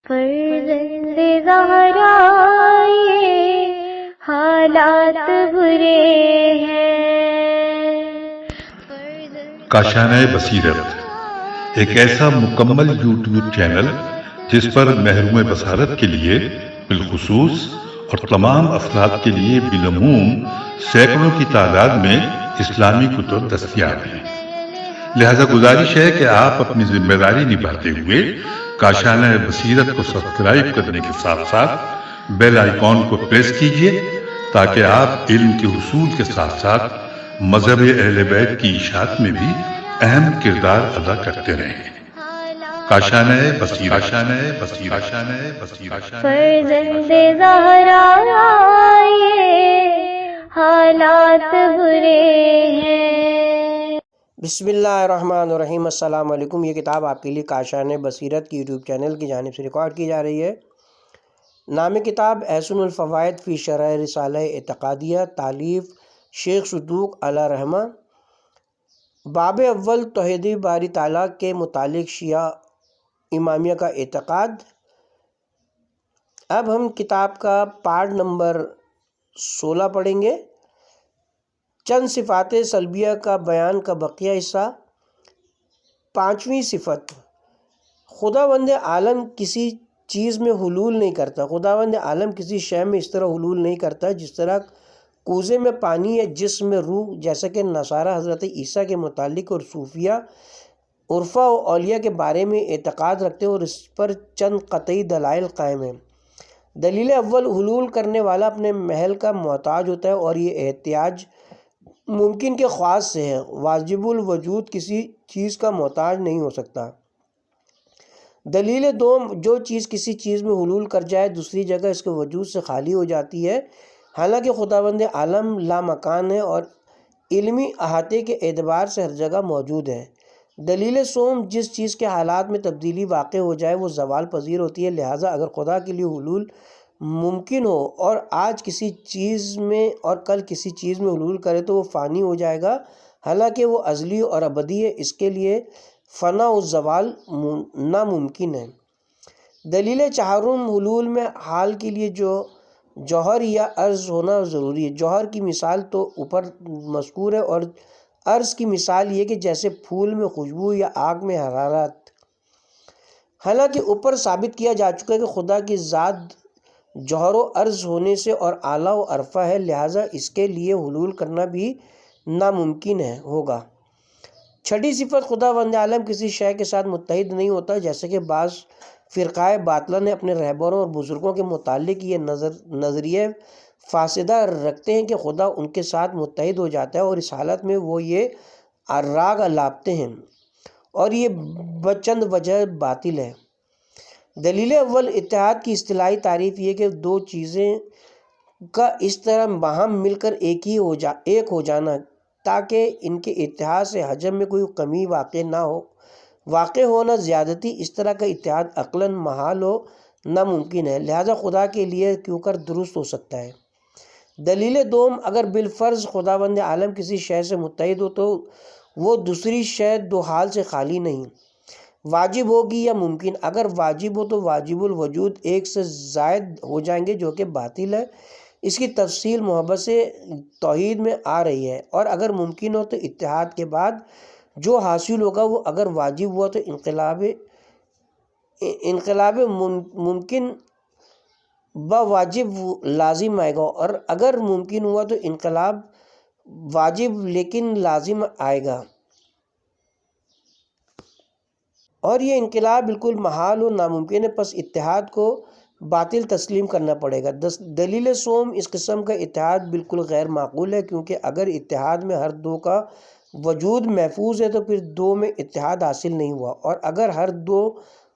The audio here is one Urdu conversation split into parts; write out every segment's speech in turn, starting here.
فرزند زہرا یہ حالات برے ہیں۔ کاشانہ بصیرت ایک ایسا مکمل یوٹیوب چینل جس پر محروم بصارت کے لیے بالخصوص اور تمام افراد کے لیے بالعموم سینکڑوں کی تعداد میں اسلامی کتب دستیاب ہیں۔ لہذا گزارش ہے کہ آپ اپنی ذمہ داری نبھاتے ہوئے کاشانہ بصیرت کو سبسکرائب کرنے کے ساتھ ساتھ بیل آئیکن کو پریس کیجئے تاکہ آپ علم کے حصول کے ساتھ ساتھ مذہب اہل بیت کی اشاعت میں بھی اہم کردار ادا کرتے رہیں۔ کاشانہ بصیرت۔ فرزند زہرا یہ حالات برے ہیں۔ بسم اللہ الرحمن الرحیم۔ السلام علیکم۔ یہ کتاب آپ کے لیے کاشانہ بصیرت کی یوٹیوب چینل کی جانب سے ریکارڈ کی جا رہی ہے۔ نام کتاب احسن الفوائد فی شرح رسالہ اعتقادیہ، تالیف شیخ صدوق علیہ رحمہ۔ باب اول توحید باری تعالیٰ کے متعلق شیعہ امامیہ کا اعتقاد۔ اب ہم کتاب کا پارٹ نمبر 16 پڑھیں گے۔ چند صفات سلبیہ کا بیان کا بقیہ حصہ۔ پانچویں صفت، خداوند عالم کسی چیز میں حلول نہیں کرتا۔ خداوند عالم کسی شے میں اس طرح حلول نہیں کرتا جس طرح کوزے میں پانی ہے، جسم میں روح، جیسا کہ نصارہ حضرت عیسیٰ کے متعلق اور صوفیہ عرفا و اولیاء کے بارے میں اعتقاد رکھتے ہیں، اور اس پر چند قطعی دلائل قائم ہیں۔ دلیل اول، حلول کرنے والا اپنے محل کا محتاج ہوتا ہے اور یہ احتیاج ممکن کے خواص سے ہے۔ واجب الوجود کسی چیز کا محتاج نہیں ہو سکتا۔ دلیل دوم، جو چیز کسی چیز میں حلول کر جائے دوسری جگہ اس کے وجود سے خالی ہو جاتی ہے، حالانکہ خداوند عالم لامکان ہے اور علمی احاطے کے اعتبار سے ہر جگہ موجود ہے۔ دلیل سوم، جس چیز کے حالات میں تبدیلی واقع ہو جائے وہ زوال پذیر ہوتی ہے، لہٰذا اگر خدا کے لیے حلول ممکن ہو اور آج کسی چیز میں اور کل کسی چیز میں حلول کرے تو وہ فانی ہو جائے گا، حالانکہ وہ ازلی اور ابدی ہے، اس کے لیے فنا و زوال ناممکن ہے۔ دلیل چہارم، حلول میں حال کے لیے جو جوہر یا عرض ہونا ضروری ہے۔ جوہر کی مثال تو اوپر مذکور ہے، اور عرض کی مثال یہ کہ جیسے پھول میں خوشبو یا آگ میں حرارت۔ حالانکہ اوپر ثابت کیا جا چکا ہے کہ خدا کی ذات جوہر و عرض ہونے سے اور اعلیٰ و عرفہ ہے، لہٰذا اس کے لیے حلول کرنا بھی ناممکن ہوگا۔ چھٹی صفت، خداوند عالم کسی شے کے ساتھ متحد نہیں ہوتا، جیسے کہ بعض فرقہ باطلہ نے اپنے رہبروں اور بزرگوں کے متعلق یہ نظریہ فاسدہ رکھتے ہیں کہ خدا ان کے ساتھ متحد ہو جاتا ہے، اور اس حالت میں وہ یہ راگ الاپتے ہیں، اور یہ چند وجہ باطل ہے۔ دلیل اول، اتحاد کی اصطلاحی تعریف یہ کہ دو چیزیں کا اس طرح باہم مل کر ایک ہو جانا تاکہ ان کے اتحاد سے حجم میں کوئی کمی واقع ہونا زیادتی، اس طرح کا اتحاد عقلاً محال و ناممکن ہے، لہذا خدا کے لیے کیوں کر درست ہو سکتا ہے۔ دلیل دوم، اگر بالفرض خداوند عالم کسی شے سے متحد ہو تو وہ دوسری شے دو حال سے خالی نہیں، واجب ہوگی یا ممکن۔ اگر واجب ہو تو واجب الوجود ایک سے زائد ہو جائیں گے جو کہ باطل ہے، اس کی تفصیل محبت سے توحید میں آ رہی ہے۔ اور اگر ممکن ہو تو اتحاد کے بعد جو حاصل ہوگا وہ اگر واجب ہوا تو انقلاب ممکن با واجب لازم آئے گا، اور اگر ممکن ہوا تو انقلاب واجب لیکن لازم آئے گا، اور یہ انقلاب بالکل محال و ناممکن ہے، پس اتحاد کو باطل تسلیم کرنا پڑے گا۔ دلیل سوم، اس قسم کا اتحاد بالکل غیر معقول ہے، کیونکہ اگر اتحاد میں ہر دو کا وجود محفوظ ہے تو پھر دو میں اتحاد حاصل نہیں ہوا، اور اگر ہر دو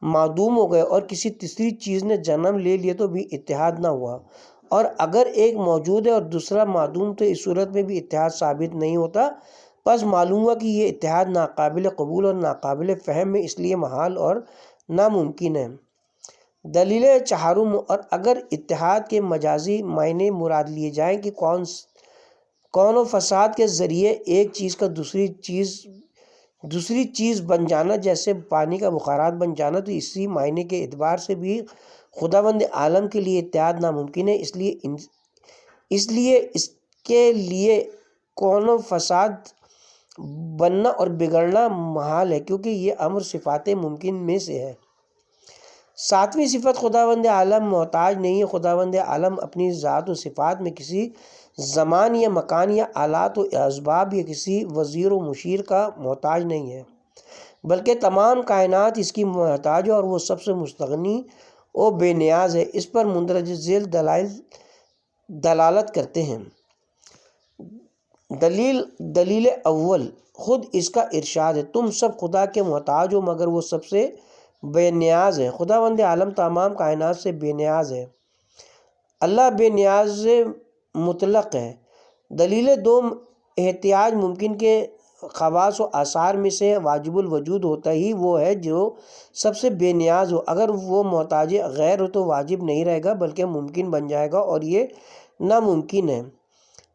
معدوم ہو گئے اور کسی تیسری چیز نے جنم لے لیا تو بھی اتحاد نہ ہوا، اور اگر ایک موجود ہے اور دوسرا معدوم تو اس صورت میں بھی اتحاد ثابت نہیں ہوتا۔ پس معلوم ہوا کہ یہ اتحاد ناقابل قبول اور ناقابل فہم ہے، اس لیے محال اور ناممکن ہے۔ دلیل چہارم، اور اگر اتحاد کے مجازی معنی مراد لیے جائیں کہ کون و فساد کے ذریعے ایک چیز کا دوسری چیز دوسری چیز بن جانا جیسے پانی کا بخارات بن جانا، تو اسی معنی کے اعتبار سے بھی خداوند عالم کے لیے اتحاد ناممکن ہے، اس لیے اس کے لیے کون و فساد بننا اور بگڑنا محال ہے، کیونکہ یہ امر صفات ممکن میں سے ہے۔ ساتویں صفت خداوند عالم محتاج نہیں ہے۔ خداوند عالم اپنی ذات و صفات میں کسی زمان یا مکان یا آلات و اسباب یا کسی وزیر و مشیر کا محتاج نہیں ہے، بلکہ تمام کائنات اس کی محتاج ہے اور وہ سب سے مستغنی و بے نیاز ہے۔ اس پر مندرجہ ذیل دلائل دلالت کرتے ہیں۔ دلیل اول، خود اس کا ارشاد ہے، تم سب خدا کے محتاج ہو مگر وہ سب سے بے نیاز ہے۔ خداوند عالم تمام کائنات سے بے نیاز ہے۔ اللہ بے نیاز مطلق ہے۔ دلیل دوم، احتیاج ممکن کے خواص و آثار میں سے واجب الوجود ہوتا ہی وہ ہے جو سب سے بے نیاز ہو۔ اگر وہ محتاج غیر ہو تو واجب نہیں رہے گا بلکہ ممکن بن جائے گا، اور یہ ناممکن ہے۔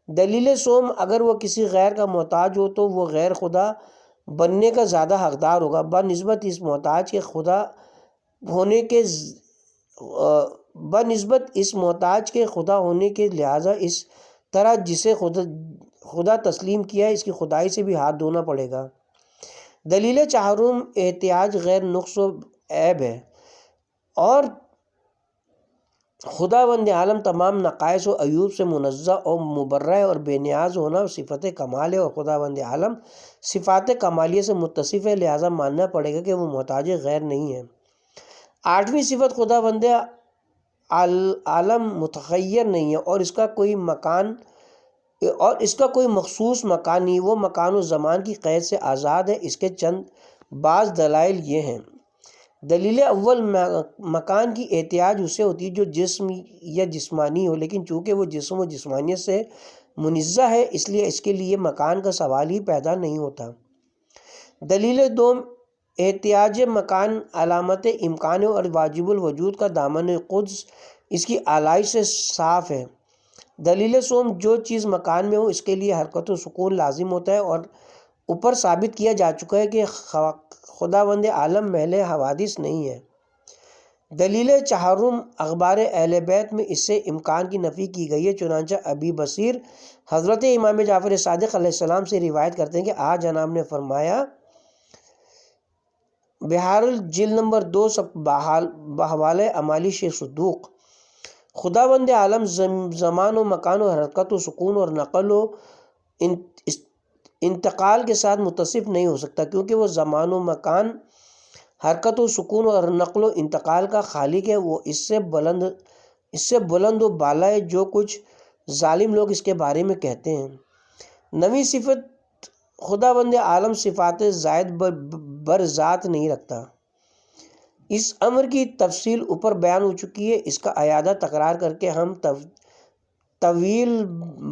دلیل سوم، اگر وہ کسی غیر کا محتاج ہو تو وہ غیر خدا بننے کا زیادہ حقدار ہوگا بنسبت اس محتاج کے خدا ہونے کے، لہٰذا اس طرح جسے خدا تسلیم کیا ہے اس کی خدائی سے بھی ہاتھ دھونا پڑے گا۔ دلیل چہارم، احتیاج غیر نقص و عیب ہے، اور خداوند عالم تمام نقائص و عیوب سے منزہ اور مبرہ ہے، اور بے نیاز ہونا صفت کمال ہے، اور خداوند عالم صفات کمالیہ سے متصف ہے، لہٰذا ماننا پڑے گا کہ وہ محتاج غیر نہیں ہے۔ آٹھویں صفت، خداوند عالم متغیر نہیں ہے اور اس کا کوئی مخصوص مکان نہیں، وہ مکان و زمان کی قید سے آزاد ہے۔ اس کے چند بعض دلائل یہ ہیں۔ دلیل اول، مکان کی احتیاج اسے ہوتی ہے جو جسم یا جسمانی ہو، لیکن چونکہ وہ جسم و جسمانیت سے منزہ ہے اس لیے اس کے لیے مکان کا سوال ہی پیدا نہیں ہوتا۔ دلیل دوم، احتیاج مکان علامت امکان ہے اور واجب الوجود کا دامن قدس اس کی آلائش سے صاف ہے۔ دلیل سوم، جو چیز مکان میں ہو اس کے لیے حرکت و سکون لازم ہوتا ہے، اور اوپر ثابت کیا جا چکا ہے کہ خداوند عالم محل حوادث نہیں ہے۔ دلیل چہارم، اخبار اہل بیت میں اس سے امکان کی نفی کی گئی ہے، چنانچہ ابی بصیر حضرت امام جعفر صادق علیہ السلام سے روایت کرتے ہیں کہ آج جناب نے فرمایا، بہار جلد نمبر 2 بحوالہ امالی شیخ صدوق، خداوند عالم زمان و مکان و حرکت و سکون اور نقل و انتقال کے ساتھ متصف نہیں ہو سکتا، کیونکہ وہ زمان و مکان، حرکت و سکون اور نقل و انتقال کا خالق ہے، وہ اس سے بلند و بالا ہے جو کچھ ظالم لوگ اس کے بارے میں کہتے ہیں۔ نویں صفت، خداوند عالم صفات زائد بر ذات نہیں رکھتا۔ اس امر کی تفصیل اوپر بیان ہو چکی ہے، اس کا اعادہ تکرار کر کے ہم طویل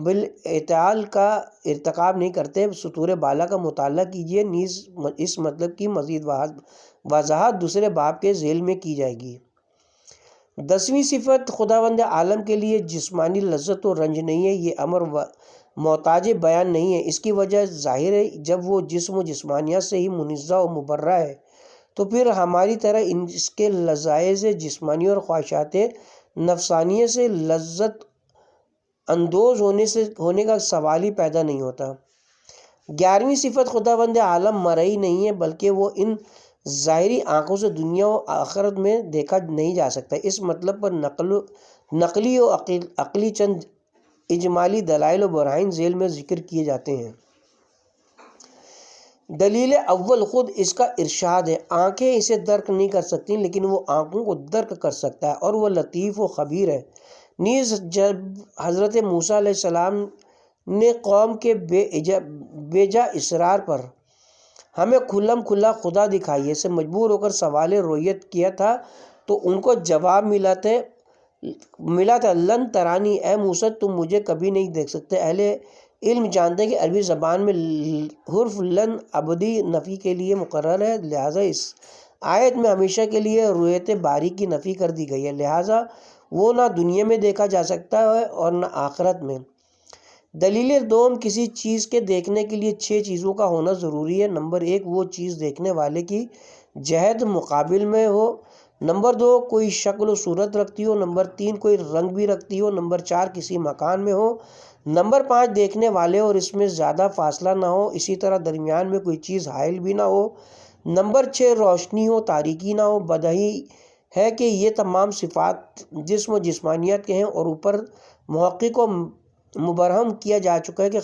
بالاطال کا ارتکاب نہیں کرتے۔ سطور بالا کا مطالعہ کیجیے، نیز اس مطلب کی مزید وضاحت دوسرے باب کے ذیل میں کی جائے گی۔ 10ویں صفت، خداوند عالم کے لیے جسمانی لذت و رنج نہیں ہے، یہ امر محتاج بیان نہیں ہے۔ اس کی وجہ ظاہر ہے، جب وہ جسم و جسمانیت سے ہی منزہ و مبرہ ہے تو پھر ہماری طرح اس کے لذائذ جسمانی اور خواہشات نفسانیہ سے لذت اندوز ہونے کا سوال ہی پیدا نہیں ہوتا۔ 11ویں صفت، خداوند عالم مرئی نہیں ہے بلکہ وہ ان ظاہری آنکھوں سے دنیا و آخرت میں دیکھا نہیں جا سکتا۔ اس مطلب پر نقلی و عقلی چند اجمالی دلائل و براہین ذیل میں ذکر کیے جاتے ہیں۔ دلیل اول، خود اس کا ارشاد ہے، آنکھیں اسے درک نہیں کر سکتی لیکن وہ آنکھوں کو درک کر سکتا ہے، اور وہ لطیف و خبیر ہے۔ نیز جب حضرت موسیٰ علیہ السلام نے قوم کے بے جا اصرار پر ہمیں کھلم کھلا خدا دکھائیے سے مجبور ہو کر سوال رویت کیا تھا تو ان کو جواب ملا تھا لن ترانی، اے موسیٰ تم مجھے کبھی نہیں دیکھ سکتے۔ اہل علم جانتے ہیں کہ عربی زبان میں حرف لن ابدی نفی کے لیے مقرر ہے، لہٰذا اس آیت میں ہمیشہ کے لیے رؤیت باری کی نفی کر دی گئی ہے، لہٰذا وہ نہ دنیا میں دیکھا جا سکتا ہے اور نہ آخرت میں۔ دلیل دوم، کسی چیز کے دیکھنے کے لیے 6 چیزوں کا ہونا ضروری ہے۔ نمبر 1، وہ چیز دیکھنے والے کی جہت مقابل میں ہو۔ نمبر 2، کوئی شکل و صورت رکھتی ہو۔ نمبر 3، کوئی رنگ بھی رکھتی ہو۔ نمبر 4، کسی مکان میں ہو۔ نمبر 5، دیکھنے والے اور اس میں زیادہ فاصلہ نہ ہو، اسی طرح درمیان میں کوئی چیز حائل بھی نہ ہو۔ نمبر 6، روشنی ہو، تاریکی نہ ہو۔ بدیہی ہے کہ یہ تمام صفات جسم و جسمانیت کے ہیں، اور اوپر محقق کو مبرہم کیا جا چکا ہے کہ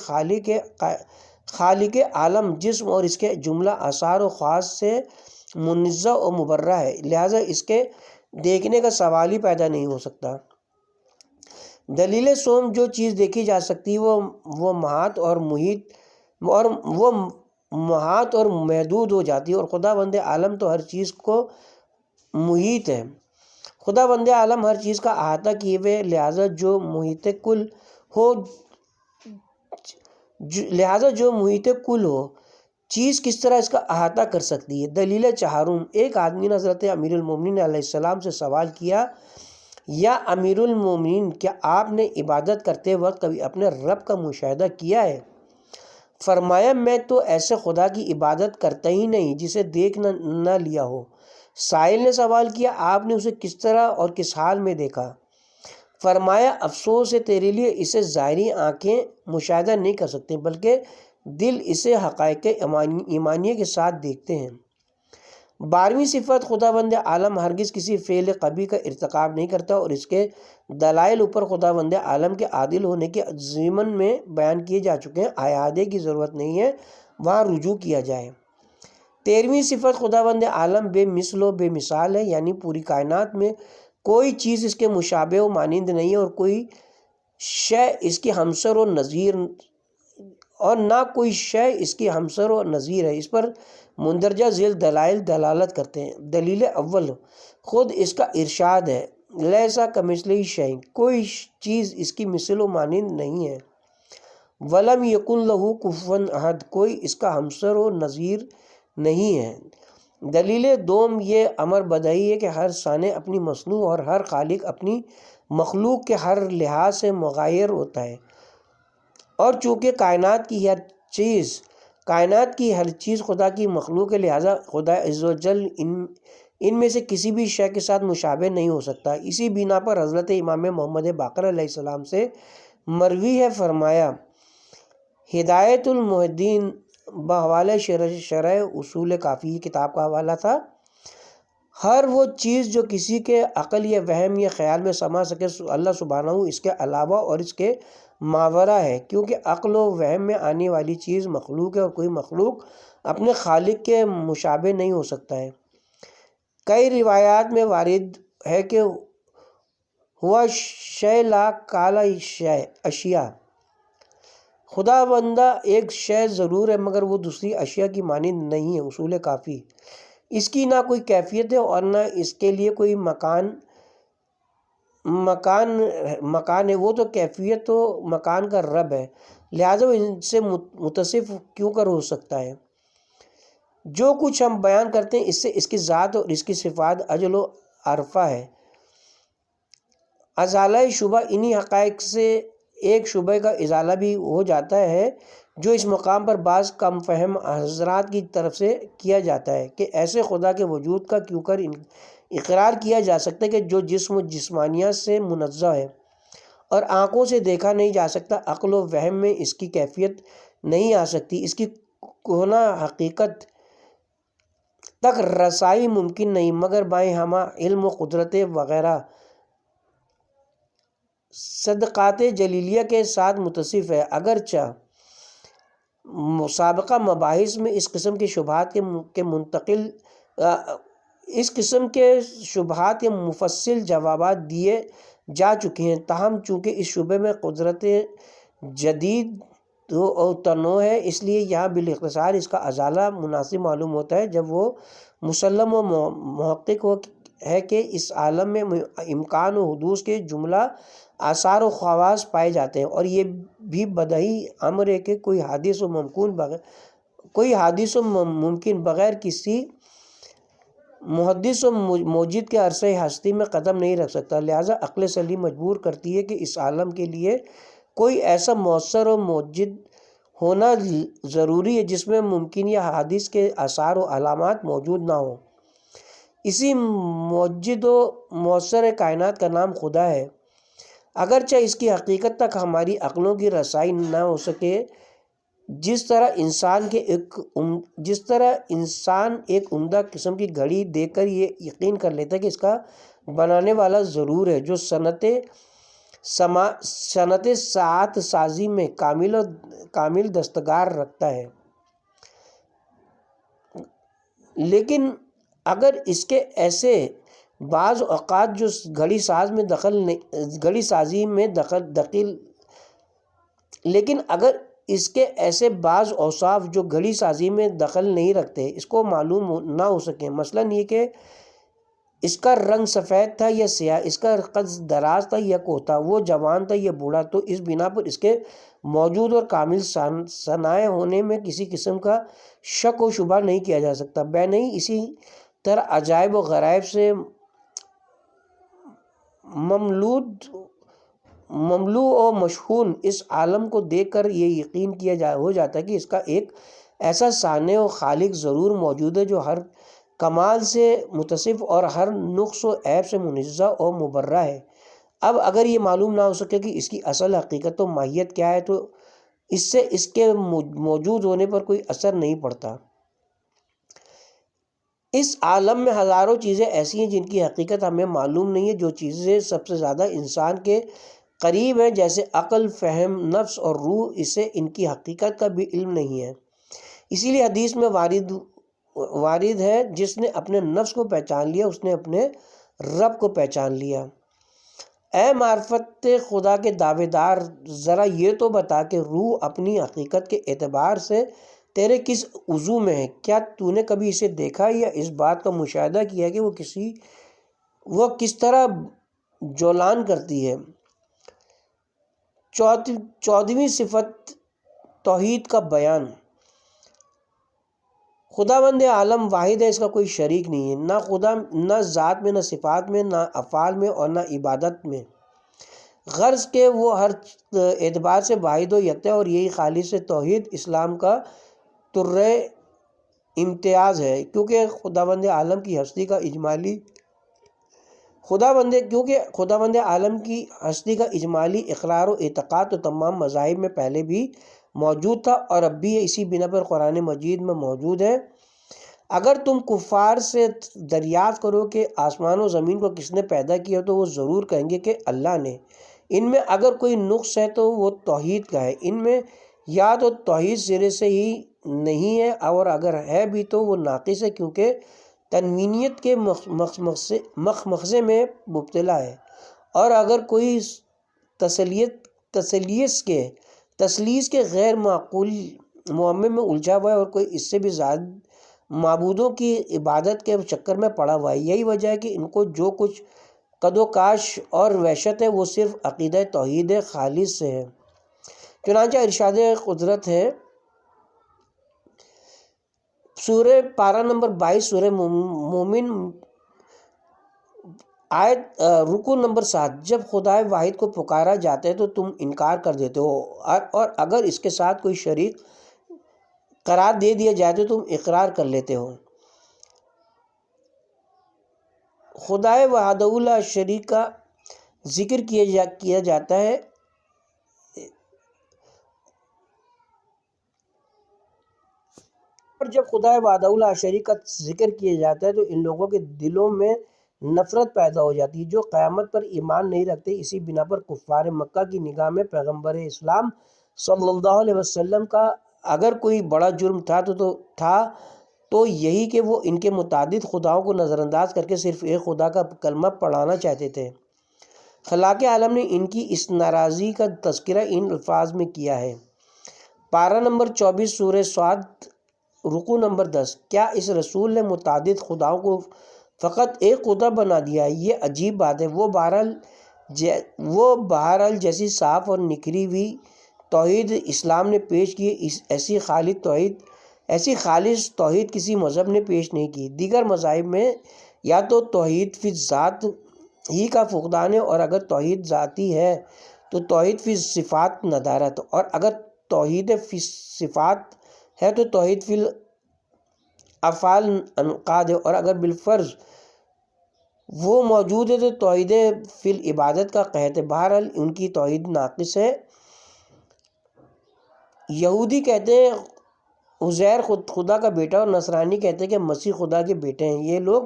خالق عالم جسم اور اس کے جملہ اثار و خواص سے منزہ و مبرہ ہے، لہٰذا اس کے دیکھنے کا سوال ہی پیدا نہیں ہو سکتا۔ دلیل سوم، جو چیز دیکھی جا سکتی ہے وہ محاط اور محدود ہو جاتی ہے، اور خداوند عالم تو ہر چیز کو محیط ہے۔ خداوند عالم ہر چیز کا احاطہ کیے ہوئے، لہٰذا جو محیط کل ہو، چیز کس طرح اس کا احاطہ کر سکتی ہے؟ دلیل چہارم، ایک آدمی نے حضرت امیر المومنین علیہ السلام سے سوال کیا، یا امیر المومنین، کیا آپ نے عبادت کرتے وقت کبھی اپنے رب کا مشاہدہ کیا ہے؟ فرمایا، میں تو ایسے خدا کی عبادت کرتا ہی نہیں جسے دیکھ نہ لیا ہو۔ سائل نے سوال کیا، آپ نے اسے کس طرح اور کس حال میں دیکھا؟ فرمایا، افسوس ہے تیرے لیے، اسے ظاہری آنکھیں مشاہدہ نہیں کر سکتے، بلکہ دل اسے حقائق ایمانیہ کے ساتھ دیکھتے ہیں۔ 12ویں صفت، خداوند عالم ہرگز کسی فعل قبیح کا ارتکاب نہیں کرتا، اور اس کے دلائل اوپر خداوند عالم کے عادل ہونے کے ضمن میں بیان کیے جا چکے ہیں، اعادے کی ضرورت نہیں ہے، وہاں رجوع کیا جائے۔ 13ویں صفت، خداوند عالم بے مثل و بے مثال ہے، یعنی پوری کائنات میں کوئی چیز اس کے مشابہ و مانند نہیں ہے، اور کوئی شے اس کی ہمسر و نظیر، اور نہ کوئی شے اس کی ہمسر و نظیر ہے۔ اس پر مندرجہ ذیل دلائل دلالت کرتے ہیں۔ دلیل اول، خود اس کا ارشاد ہے، لیسا کمثلہ شیء، کوئی چیز اس کی مثل و مانند نہیں ہے۔ ولم یکن لہ کفوا احد، کوئی اس کا ہمسر و نظیر نہیں ہے۔ دلیل دوم، یہ امر بدیہی ہے کہ ہر صانع اپنی مصنوع اور ہر خالق اپنی مخلوق کے ہر لحاظ سے مغایر ہوتا ہے، اور چونکہ کائنات کی ہر چیز خدا کی مخلوق ہے، لہٰذا خدا عز و جل ان میں سے کسی بھی شے کے ساتھ مشابہ نہیں ہو سکتا۔ اسی بنا پر حضرت امام محمد باقر علیہ السلام سے مروی ہے، فرمایا، ہدایت المحدین بحوالہ شرح اصول کافی کتاب کا حوالہ تھا، ہر وہ چیز جو کسی کے عقل یا وہم یا خیال میں سما سکے اللہ سبحانہ اس کے علاوہ اور اس کے ماورا ہے، کیونکہ عقل و وہم میں آنے والی چیز مخلوق ہے، اور کوئی مخلوق اپنے خالق کے مشابہ نہیں ہو سکتا ہے۔ کئی روایات میں وارد ہے کہ ہوا شے لا کالا اشیاء، خدا بندہ ایک شے ضرور ہے مگر وہ دوسری اشیاء کی مانند نہیں ہے۔ اصول کافی، اس کی نہ کوئی کیفیت ہے اور نہ اس کے لیے کوئی مکان ہے، وہ تو کیفیت و مکان کا رب ہے، لہٰذا وہ ان سے متصف کیوں کر ہو سکتا ہے؟ جو کچھ ہم بیان کرتے ہیں اس سے اس کی ذات اور اس کی صفات اجل و عرفہ ہے۔ ازالہ شبہ، انہی حقائق سے ایک شبہ کا ازالہ بھی ہو جاتا ہے جو اس مقام پر بعض کم فہم حضرات کی طرف سے کیا جاتا ہے کہ ایسے خدا کے وجود کا کیوں کر اقرار کیا جا سکتا ہے کہ جو جسم و جسمانیت سے منزہ ہے اور آنکھوں سے دیکھا نہیں جا سکتا، عقل و وہم میں اس کی کیفیت نہیں آ سکتی، اس کی کہنا حقیقت تک رسائی ممکن نہیں، مگر بائیں ہمہ علم و قدرت وغیرہ صدقات جلیلیہ کے ساتھ متصف ہے۔ اگرچہ سابقہ مباحث میں اس قسم کے شبہات کے مفصل جوابات دیے جا چکے ہیں، تاہم چونکہ اس شبہ میں قدرت جدید و تنوع ہے، اس لیے یہاں بالاختصار اس کا ازالہ مناسب معلوم ہوتا ہے جب وہ مسلم و محقق ہے کہ اس عالم میں امکان و حدوث کے جملہ آثار و خواص پائے جاتے ہیں، اور یہ بھی بدیہی امر ہے کہ کوئی حادث و ممکن بغیر کسی محدث و موجد کے عرصہ ہستی میں قدم نہیں رکھ سکتا، لہٰذا عقل سلیم مجبور کرتی ہے کہ اس عالم کے لیے کوئی ایسا مؤثر اور موجد ہونا ضروری ہے جس میں ممکن یا حادث کے آثار و علامات موجود نہ ہوں۔ اسی موجد و مؤثر کائنات کا نام خدا ہے، اگرچہ اس کی حقیقت تک ہماری عقلوں کی رسائی نہ ہو سکے۔ جس طرح انسان ایک عمدہ قسم کی گھڑی دیکھ کر یہ یقین کر لیتا ہے کہ اس کا بنانے والا ضرور ہے، جو صنعت ساعت سازی میں کامل دستگار رکھتا ہے، لیکن اگر اس کے ایسے بعض اوقات جو گھڑی سازی میں لیکن اگر اس کے ایسے بعض اوصاف جو گھڑی سازی میں دخل نہیں رکھتے اس کو معلوم نہ ہو سکیں، مثلاً یہ کہ اس کا رنگ سفید تھا یا سیاہ، اس کا قد دراز تھا یا کوتا، وہ جوان تھا یا بوڑھا، تو اس بنا پر اس کے موجود اور کامل صنائع ہونے میں کسی قسم کا شک و شبہ نہیں کیا جا سکتا۔ نہیں اسی طرح عجائب و غرائب سے مملوء و مشحون اس عالم کو دیکھ کر یہ یقین ہو جاتا ہے کہ اس کا ایک ایسا صانع و خالق ضرور موجود ہے جو ہر کمال سے متصف اور ہر نقص و عیب سے منزہ و مبرہ ہے۔ اب اگر یہ معلوم نہ ہو سکے کہ اس کی اصل حقیقت و ماہیت کیا ہے تو اس سے اس کے موجود ہونے پر کوئی اثر نہیں پڑتا۔ اس عالم میں ہزاروں چیزیں ایسی ہیں جن کی حقیقت ہمیں معلوم نہیں ہے۔ جو چیزیں سب سے زیادہ انسان کے قریب ہیں جیسے عقل، فہم، نفس اور روح، اسے ان کی حقیقت کا بھی علم نہیں ہے۔ اسی لیے حدیث میں وارد ہے، جس نے اپنے نفس کو پہچان لیا اس نے اپنے رب کو پہچان لیا۔ اے معرفت خدا کے دعوے دار، ذرا یہ تو بتا کہ روح اپنی حقیقت کے اعتبار سے تیرے کس عضو میں ہے؟ کیا تو نے کبھی اسے دیکھا یا اس بات کا مشاہدہ کیا کہ وہ کس طرح جولان کرتی ہے؟ 14ویں صفت توحید کا بیان۔ خداوند عالم واحد ہے، اس کا کوئی شریک نہیں ہے، نہ ذات میں، نہ صفات میں، نہ افعال میں اور نہ عبادت میں، غرض کہ وہ ہر اعتبار سے واحد و یکتا ہے، اور یہی خالص توحید اسلام کا ترہ امتیاز ہے، کیونکہ خداوند عالم کی ہستی کا اجمالی اقرار و اعتقاد تو تمام مذاہب میں پہلے بھی موجود تھا اور اب بھی اسی بنا پر قرآن مجید میں موجود ہے۔ اگر تم کفار سے دریافت کرو کہ آسمان و زمین کو کس نے پیدا کیا تو وہ ضرور کہیں گے کہ اللہ نے۔ ان میں اگر کوئی نقص ہے تو وہ توحید کا ہے، ان میں یا تو توحید سرے سے ہی نہیں ہے اور اگر ہے بھی تو وہ ناقص ہے، کیونکہ تنوینیت کے مخمخزے میں مبتلا ہے، اور اگر کوئی تثلیث کے غیر معقول معمے میں الجھا ہوا ہے اور کوئی اس سے بھی زائد معبودوں کی عبادت کے چکر میں پڑا ہوا ہے، یہی وجہ ہے کہ ان کو جو کچھ قد و کاش اور وحشت ہے وہ صرف عقیدہ توحید خالص سے ہے۔ چنانچہ ارشاد قدرت ہے، سورہ پارہ نمبر 22 سورہ مومن آیت رکوع نمبر 7، جب خدا واحد کو پکارا جاتا ہے تو تم انکار کر دیتے ہو، اور اگر اس کے ساتھ کوئی شریک قرار دے دیا جائے تو تم اقرار کر لیتے ہو۔ خدا وحدہ لا شریک کا ذکر کیا جاتا ہے، اور جب خدا وحدہ لا شریک کا ذکر کیا جاتا ہے تو ان لوگوں کے دلوں میں نفرت پیدا ہو جاتی ہے جو قیامت پر ایمان نہیں رکھتے۔ اسی بنا پر کفار مکہ کی نگاہ میں پیغمبر اسلام صلی اللہ علیہ وسلم کا اگر کوئی بڑا جرم تھا تو یہی کہ وہ ان کے متعدد خداؤں کو نظر انداز کر کے صرف ایک خدا کا کلمہ پڑھانا چاہتے تھے۔ خلاق عالم نے ان کی اس ناراضی کا تذکرہ ان الفاظ میں کیا ہے، پارہ نمبر 24 سورہ صاد رکوع نمبر 10، کیا اس رسول نے متعدد خداؤں کو فقط ایک خدا بنا دیا ہے؟ یہ عجیب بات ہے۔ وہ بہرحال جیسی صاف اور نکھری ہوئی توحید اسلام نے پیش کی، ایسی خالص توحید کسی مذہب نے پیش نہیں کی۔ دیگر مذاہب میں یا تو توحید فی ذات ہی کا فقدان ہے، اور اگر توحید ذاتی ہے تو توحید فی صفات ندارت، اور اگر توحید فی صفات ہے تو توحید فی افعال انقاد ہے، اور اگر بالفرض وہ موجود ہے تو توحید فی العبادت کا قحط ہے۔ بہرحال ان کی توحید ناقص ہے۔ یہودی کہتے ہیں عزیر خدا کا بیٹا، اور نصرانی کہتے ہیں کہ مسیح خدا کے بیٹے ہیں۔ یہ لوگ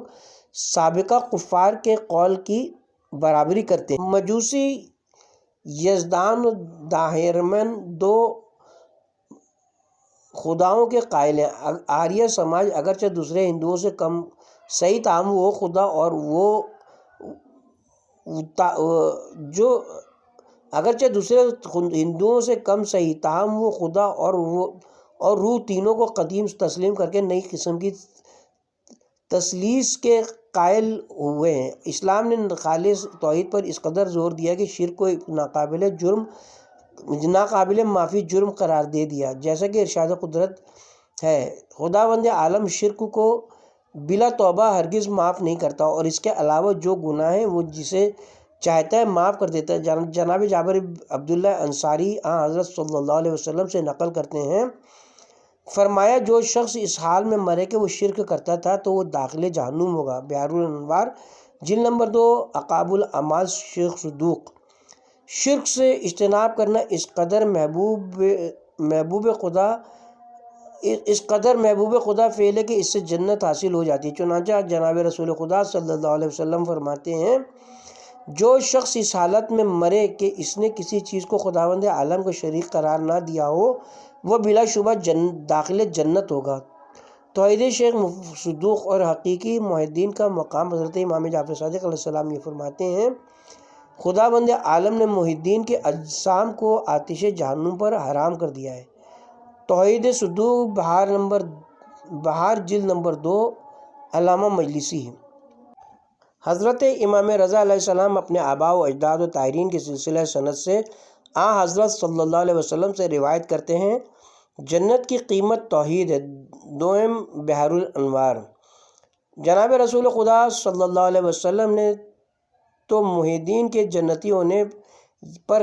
سابقہ کفار کے قول کی برابری کرتے ہیں۔ مجوسی یزدان و داہرمن دو خداؤں کے قائل ہیں۔ آریہ سماج اگرچہ دوسرے ہندوؤں سے کم صحیح تاہم وہ خدا اور وہ جو اگرچہ دوسرے ہندوؤں سے کم صحیح تاہم وہ خدا اور روح تینوں کو قدیم تسلیم کر کے نئی قسم کی تثلیث کے قائل ہوئے ہیں۔ اسلام نے خالص توحید پر اس قدر زور دیا کہ شرک کو ناقابل معافی جرم قرار دے دیا، جیسا کہ ارشاد قدرت ہے۔ خداوند عالم شرک کو بلا توبہ ہرگز معاف نہیں کرتا، اور اس کے علاوہ جو گناہ ہیں وہ جسے چاہتا ہے معاف کر دیتا ہے۔ جناب جابر عبداللہ انصاری حضرت صلی اللہ علیہ وسلم سے نقل کرتے ہیں، فرمایا جو شخص اس حال میں مرے کہ وہ شرک کرتا تھا تو وہ داخل جہنم ہوگا۔ بحر الانوار جلد نمبر 2 عقاب الاعمال شیخ صدوق۔ شرک سے اجتناب کرنا اس قدر محبوب خدا فعل ہے کہ اس سے جنت حاصل ہو جاتی ہے۔ چنانچہ جناب رسول خدا صلی اللہ علیہ وسلم فرماتے ہیں جو شخص اس حالت میں مرے کہ اس نے کسی چیز کو خداوند عالم کو شریک قرار نہ دیا ہو، وہ بلا شبہ داخل جنت ہوگا۔ توحید شیخ صدوق اور حقیقی محدثین کا مقام حضرت امام جعفر صادق علیہ السلام یہ فرماتے ہیں خداوند عالم نے محدثین کے اجسام کو آتش جہنم پر حرام کر دیا ہے۔ توحید صدوق بہار جلد نمبر 2 علامہ مجلسی۔ حضرت امام رضا علیہ السلام اپنے آباء و اجداد و طاہرین کے سلسلہ سند سے حضرت صلی اللہ علیہ وسلم سے روایت کرتے ہیں جنت کی قیمت توحید ہے۔ دوم بحر الانوار۔ جناب رسول خدا صلی اللہ علیہ وسلم نے تو محدثین کے جنتی ہونے پر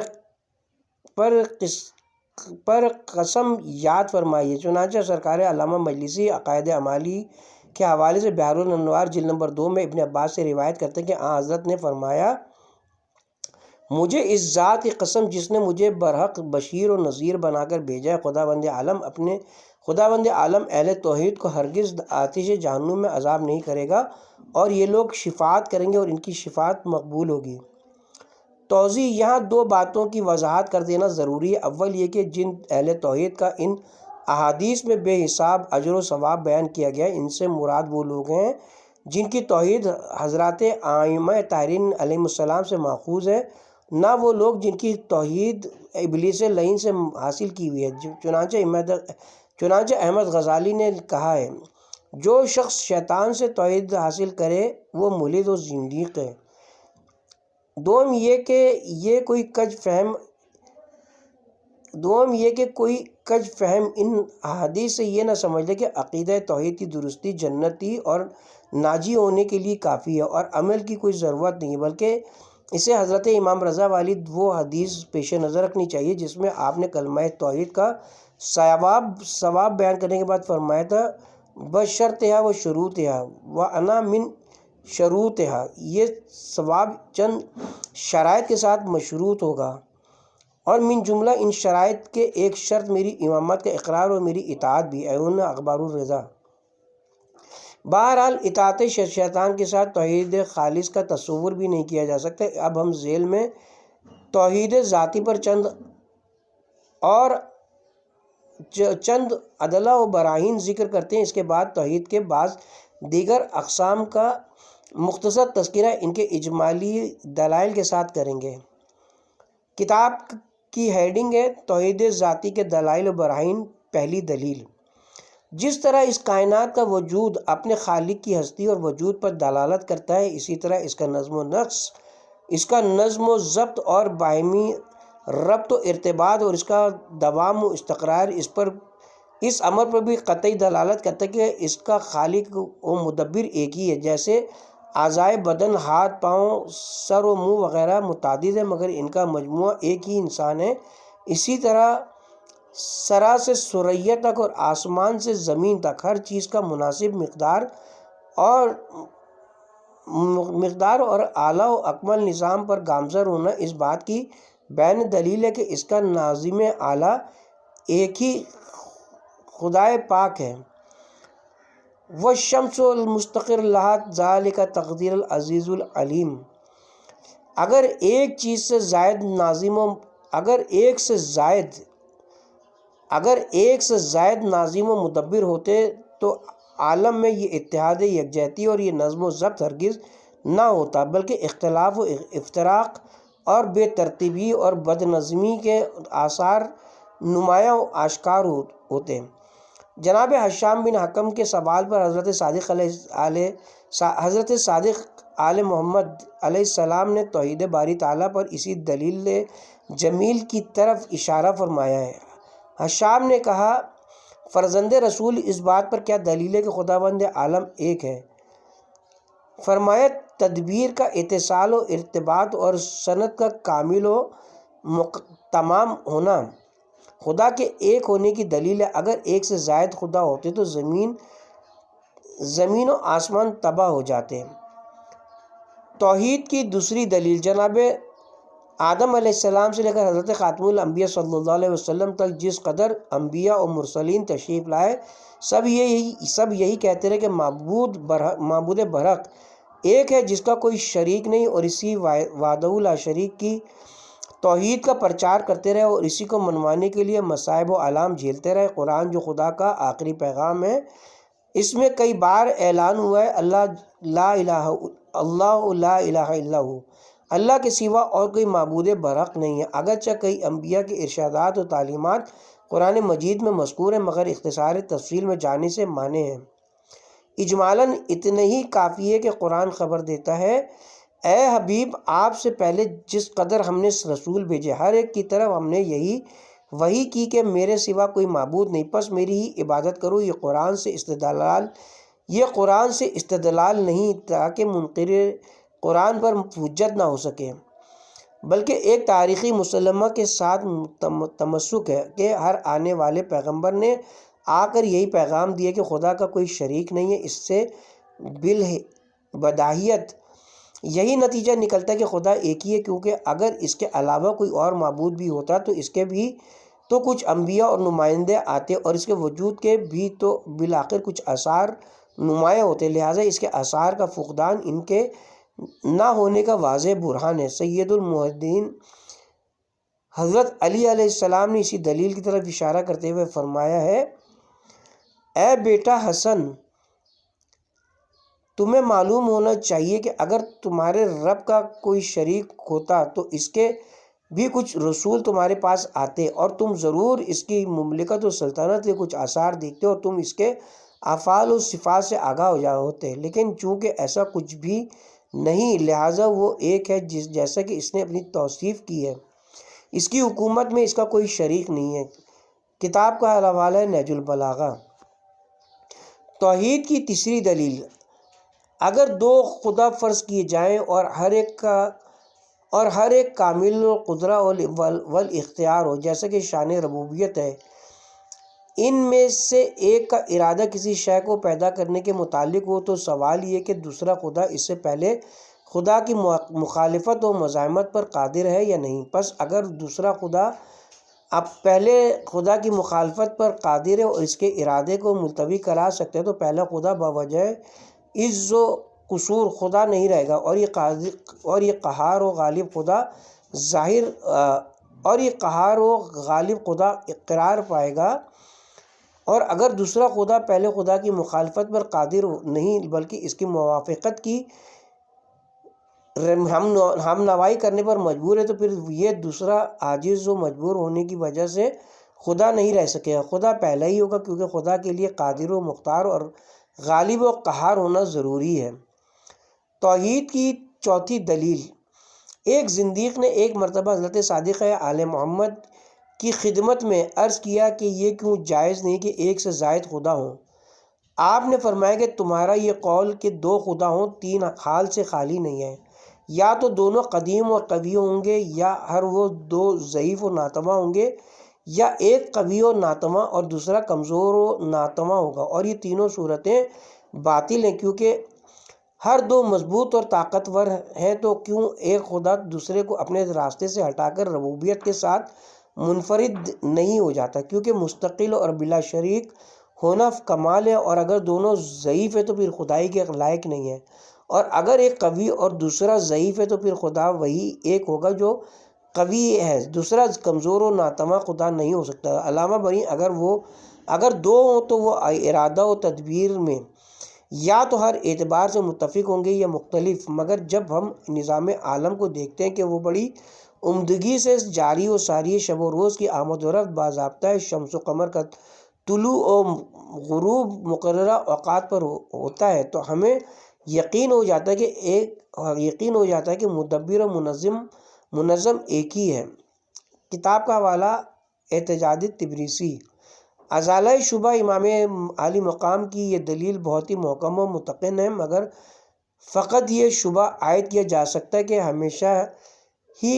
قسم یاد فرمائی ہے۔ چنانچہ سرکار علامہ مجلسی عقائد عمالی کے حوالے سے بحر الانوار جلد نمبر 2 میں ابن عباس سے روایت کرتے ہیں کہ حضرت نے فرمایا مجھے اس ذات کی قسم جس نے مجھے برحق بشیر و نذیر بنا کر بھیجا ہے، خداوند عالم اہل توحید کو ہرگز آتش جہنم میں عذاب نہیں کرے گا، اور یہ لوگ شفاعت کریں گے اور ان کی شفاعت مقبول ہوگی۔ توضیح: یہاں دو باتوں کی وضاحت کر دینا ضروری ہے۔ اول یہ کہ جن اہل توحید کا ان احادیث میں بے حساب اجر و ثواب بیان کیا گیا ہے، ان سے مراد وہ لوگ ہیں جن کی توحید حضرات ائمہ طاہرین علیہ السلام سے ماخوذ ہے، نہ وہ لوگ جن کی توحید ابلیس لعین سے حاصل کی ہوئی ہے۔ چنانچہ احمد غزالی نے کہا ہے جو شخص شیطان سے توحید حاصل کرے وہ ملحد و زندیق ہے۔ دوم یہ کہ کوئی کج فہم ان احادیث سے یہ نہ سمجھ لے کہ عقیدہ توحید کی درستی جنتی اور ناجی ہونے کے لیے کافی ہے اور عمل کی کوئی ضرورت نہیں، بلکہ اسے حضرت امام رضا والی وہ حدیث پیش نظر رکھنی چاہیے جس میں آپ نے کلمہ توحید کا ثواب بیان کرنے کے بعد فرمایا تھا بشرطہا و شروطہا وانا من شروطہا، یہ ثواب چند شرائط کے ساتھ مشروط ہوگا، اور من جملہ ان شرائط کے ایک شرط میری امامت کا اقرار اور میری اطاعت بھی ہے۔ اخبار الرضا۔ بہرحال اطاعت شیطان کے ساتھ توحید خالص کا تصور بھی نہیں کیا جا سکتا۔ اب ہم ذیل میں توحید ذاتی پر چند ادلہ و براہین ذکر کرتے ہیں۔ اس کے بعد توحید کے بعض دیگر اقسام کا مختصر تذکرہ ان کے اجمالی دلائل کے ساتھ کریں گے۔ کتاب کی ہیڈنگ ہے توحید ذاتی کے دلائل و براہین۔ پہلی دلیل: جس طرح اس کائنات کا وجود اپنے خالق کی ہستی اور وجود پر دلالت کرتا ہے، اسی طرح اس کا نظم و ضبط اور باہمی ربط و ارتباط اور اس کا دوام و استقرار اس امر پر بھی قطعی دلالت کرتا ہے کہ اس کا خالق و مدبر ایک ہی ہے۔ جیسے اعضائے بدن ہاتھ پاؤں سر و منہ وغیرہ متعدد ہیں مگر ان کا مجموعہ ایک ہی انسان ہے۔ اسی طرح سرا سے ثریا تک اور آسمان سے زمین تک ہر چیز کا مناسب مقدار اور اعلیٰ و اکمل نظام پر گامزن ہونا اس بات کی بین دلیل ہے کہ اس کا ناظم اعلیٰ ایک ہی خدائے پاک ہے۔ والشمس المستقر لها ذالک تقدیر العزیز العلیم۔ اگر ایک سے زائد ناظم و مدبر ہوتے تو عالم میں یہ اتحاد یکجہتی اور یہ نظم و ضبط ہرگز نہ ہوتا، بلکہ اختلاف و افتراق اور بے ترتیبی اور بد نظمی کے آثار نمایاں و آشکار ہوتے۔ جناب حشام بن حکم کے سوال پر حضرت صادق آل محمد علیہ السلام نے توحید باری تعالیٰ پر اسی دلیل جمیل کی طرف اشارہ فرمایا ہے۔ حشام نے کہا، فرزند رسول اس بات پر کیا دلیل ہے کہ خداوند عالم ایک ہے؟ فرمایا، تدبیر کا اتصال و ارتباط اور صنعت کا کامل و تمام ہونا خدا کے ایک ہونے کی دلیل ہے۔ اگر ایک سے زائد خدا ہوتے تو زمین و آسمان تباہ ہو جاتے۔ توحید کی دوسری دلیل، جناب آدم علیہ السلام سے لے کر حضرت خاتم الانبیاء صلی اللہ علیہ وسلم تک جس قدر انبیاء و مرسلین تشریف لائے، سب یہی کہتے رہے کہ معبود برحق ایک ہے جس کا کوئی شریک نہیں، اور اسی وحدہ لا شریک کی توحید کا پرچار کرتے رہے اور اسی کو منوانے کے لیے مصائب و آلام جھیلتے رہے۔ قرآن جو خدا کا آخری پیغام ہے، اس میں کئی بار اعلان ہوا ہے اللہ لا الہ الا ہو، اللہ کے سوا اور کوئی معبود برحق نہیں ہے۔ اگرچہ کئی انبیاء کے ارشادات و تعلیمات قرآن مجید میں مذکور ہیں مگر اختصار تفصیل میں جانے سے مانے ہیں۔ اجمالاً اتنا ہی کافی ہے کہ قرآن خبر دیتا ہے، اے حبیب، آپ سے پہلے جس قدر ہم نے رسول بھیجے ہر ایک کی طرف ہم نے یہی وحی کی کہ میرے سوا کوئی معبود نہیں، پس میری ہی عبادت کرو۔ یہ قرآن سے استدلال نہیں تاکہ منکر قرآن پر حجت نہ ہو سکے، بلکہ ایک تاریخی مسلمہ کے ساتھ تمسک ہے کہ ہر آنے والے پیغمبر نے آ کر یہی پیغام دیا کہ خدا کا کوئی شریک نہیں ہے۔ اس سے بالبداہیت یہی نتیجہ نکلتا ہے کہ خدا ایک ہی ہے، کیونکہ اگر اس کے علاوہ کوئی اور معبود بھی ہوتا تو اس کے بھی تو کچھ انبیاء اور نمائندے آتے اور اس کے وجود کے بھی تو بالآخر کچھ آثار نمایاں ہوتے، لہٰذا اس کے آثار کا فقدان ان کے نہ ہونے کا واضح برہان ہے۔ سید الموحدین حضرت علی علیہ السلام نے اسی دلیل کی طرف اشارہ کرتے ہوئے فرمایا ہے، اے بیٹا حسن، تمہیں معلوم ہونا چاہیے کہ اگر تمہارے رب کا کوئی شریک ہوتا تو اس کے بھی کچھ رسول تمہارے پاس آتے اور تم ضرور اس کی مملکت و سلطنت کے کچھ آثار دیکھتے اور تم اس کے افعال و صفات سے آگاہ ہو جا ہوتے، لیکن چونکہ ایسا کچھ بھی نہیں لہٰذا وہ ایک ہے جیسا کہ اس نے اپنی توصیف کی ہے، اس کی حکومت میں اس کا کوئی شریک نہیں ہے۔ کتاب کا حوالہ ہے نہج البلاغہ۔ توحید کی تیسری دلیل، اگر دو خدا فرض کیے جائیں اور ہر ایک کامل القدرہ والاختیار ہو جیسا کہ شان ربوبیت ہے، ان میں سے ایک کا ارادہ کسی شے کو پیدا کرنے کے متعلق ہو تو سوال یہ کہ دوسرا خدا اس سے پہلے خدا کی مخالفت و مزاحمت پر قادر ہے یا نہیں؟ پس اگر دوسرا خدا اب پہلے خدا کی مخالفت پر قادر ہے اور اس کے ارادے کو ملتوی کرا سکتے ہیں تو پہلا خدا بوجہ عز و قصور خدا نہیں رہے گا اور یہ قہار و غالب خدا قرار پائے گا۔ اور اگر دوسرا خدا پہلے خدا کی مخالفت پر قادر نہیں بلکہ اس کی موافقت کی ہم نوائی کرنے پر مجبور ہے تو پھر یہ دوسرا عاجز و مجبور ہونے کی وجہ سے خدا نہیں رہ سکے گا، خدا پہلا ہی ہوگا، کیونکہ خدا کے لیے قادر و مختار اور غالب و قہار ہونا ضروری ہے۔ توحید کی چوتھی دلیل، ایک زندیق نے ایک مرتبہ حضرت صادق آل محمد کی خدمت میں عرض کیا کہ یہ کیوں جائز نہیں کہ ایک سے زائد خدا ہوں؟ آپ نے فرمایا کہ تمہارا یہ قول کہ دو خدا ہوں تین حال سے خالی نہیں ہے، یا تو دونوں قدیم اور قوی ہوں گے، یا ہر وہ دو ضعیف و ناتواں ہوں گے، یا ایک قوی و ناتواں اور دوسرا کمزور و ناتواں ہوگا، اور یہ تینوں صورتیں باطل ہیں، کیونکہ ہر دو مضبوط اور طاقتور ہیں، تو کیوں ایک خدا دوسرے کو اپنے راستے سے ہٹا کر ربوبیت کے ساتھ منفرد نہیں ہو جاتا، کیونکہ مستقل اور بلا شریک ہونا کمال ہے، اور اگر دونوں ضعیف ہے تو پھر خدائی کے لائق نہیں ہے، اور اگر ایک قوی اور دوسرا ضعیف ہے تو پھر خدا وہی ایک ہوگا جو قوی ہے، دوسرا کمزور و ناتواں خدا نہیں ہو سکتا۔ علامہ بنی اگر دو ہوں تو وہ ارادہ و تدبیر میں یا تو ہر اعتبار سے متفق ہوں گے یا مختلف، مگر جب ہم نظام عالم کو دیکھتے ہیں کہ وہ بڑی عمدگی سے جاری و ساری، شب و روز کی آمد و رفت باضابطہ ہے، شمس و قمر کا طلوع و غروب مقررہ اوقات پر ہوتا ہے، تو ہمیں یقین ہو جاتا ہے کہ مدبر و منظم ایک ہی ہے۔ کتاب کا حوالہ احتجاج تبریسی۔ ازالہ شبہ امام عالی مقام کی یہ دلیل بہت ہی محکم و متقن ہے، مگر فقط یہ شبہ عائد کیا جا سکتا ہے کہ ہمیشہ ہی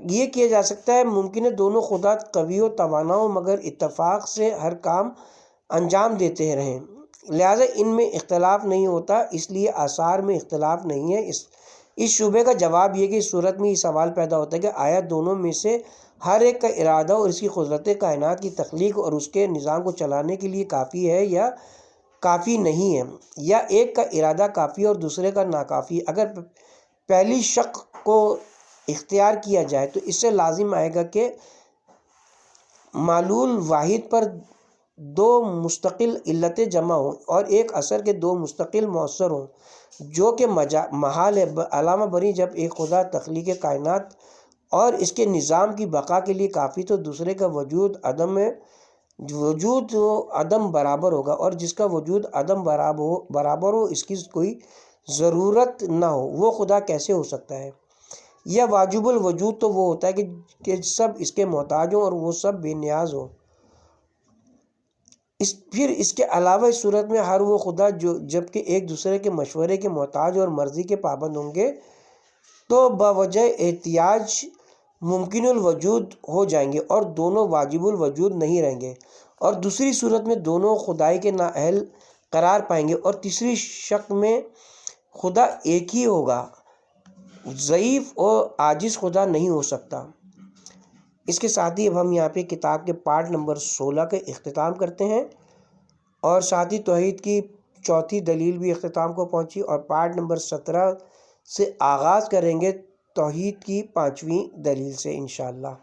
یہ کیا جا سکتا ہے ممکن ہے دونوں خدا قوی و توانا ہوں مگر اتفاق سے ہر کام انجام دیتے رہیں، لہٰذا ان میں اختلاف نہیں ہوتا، اس لیے آثار میں اختلاف نہیں ہے۔ اس شبے کا جواب یہ کہ اس صورت میں یہ سوال پیدا ہوتا ہے کہ آیا دونوں میں سے ہر ایک کا ارادہ اور اس کی قدرت کائنات کی تخلیق اور اس کے نظام کو چلانے کے لیے کافی ہے یا کافی نہیں ہے، یا ایک کا ارادہ کافی اور دوسرے کا ناکافی؟ اگر پہلی شق کو اختیار کیا جائے تو اس سے لازم آئے گا کہ معلول واحد پر دو مستقل علتیں جمع ہوں اور ایک اثر کے دو مستقل مؤثر ہوں، جو کہ محال ہے۔ علامہ بری جب ایک خدا تخلیق کائنات اور اس کے نظام کی بقا کے لیے کافی تو دوسرے کا وجود عدم برابر ہوگا، اور جس کا وجود عدم برابر ہو اس کی کوئی ضرورت نہ ہو، وہ خدا کیسے ہو سکتا ہے؟ یا واجب الوجود تو وہ ہوتا ہے کہ سب اس کے محتاج ہوں اور وہ سب بے نیاز ہوں۔ پھر اس کے علاوہ اس صورت میں ہر وہ خدا جبکہ ایک دوسرے کے مشورے کے محتاج اور مرضی کے پابند ہوں گے تو بوجہ احتیاج ممکن الوجود ہو جائیں گے اور دونوں واجب الوجود نہیں رہیں گے، اور دوسری صورت میں دونوں خدائی کے نااہل قرار پائیں گے، اور تیسری شک میں خدا ایک ہی ہوگا، ضعیف اور عاجز خدا نہیں ہو سکتا۔ اس کے ساتھ ہی اب ہم یہاں پہ کتاب کے پارٹ نمبر 16 کا اختتام کرتے ہیں، اور ساتھ ہی توحید کی چوتھی دلیل بھی اختتام کو پہنچی، اور پارٹ نمبر 17 سے آغاز کریں گے توحید کی 5ویں دلیل سے انشاءاللہ۔